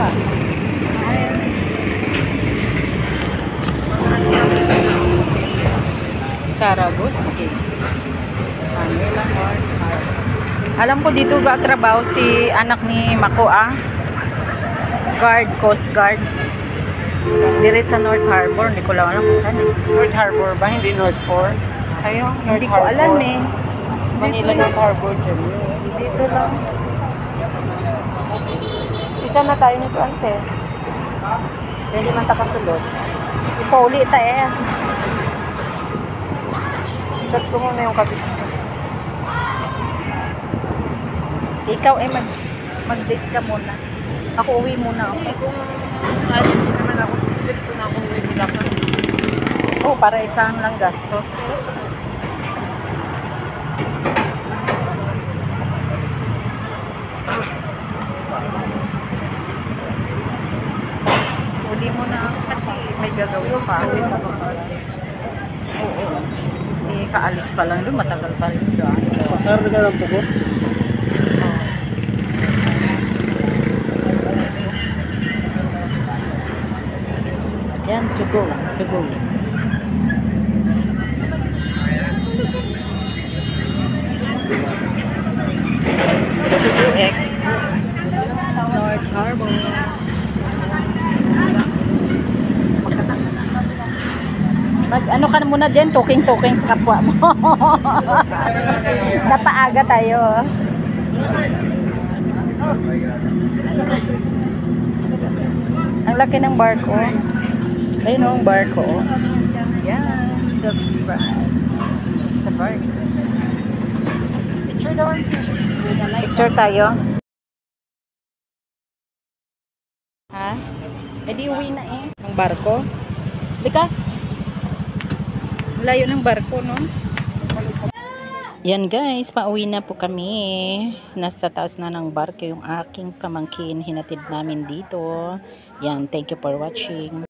nga. Saragoski. Manila North Harbor. Alam ko dito gatrabaho si anak ni Mako Guard, Coast Guard. Dire sa North Harbor, hindi ko lang alam kung saan North Harbor ba? Hindi North 4? Ayun, North Hindi ko Harbor. alam eh. Manila North Harbor dyan. Dito lang. Isa na tayo nito, ante. Hindi man takasulod. Ipauli tayo. Chat ko muna yung kapit. Ikaw ay mag-date ka muna. Ako uwi muna. Eh kung alis din naman ako, dito na akong uwi mula ka. Oh, para isang lang gastos. Uli mo na kasi may gagawin pa. Oo. Eh, kaalis pa lang doon, matagal pa rin doon. Pasar na ka ng pugot? Yan, to go. To go. To go Express. North Harbor. Ano ka muna din, talking sa kapwa mo. Napaaga tayo. Ang laki ng barko. Ayun ang barko. Yan, the bride. Sa barko. Picture daw. Picture tayo. Ha? Eh di uwi na eh. Ang barko. Lika. Layo ng barko, no? Yan guys, pauwi na po kami. Nasa taas na ng barko yung aking pamangkin. Hinatid namin dito. Yan, thank you for watching.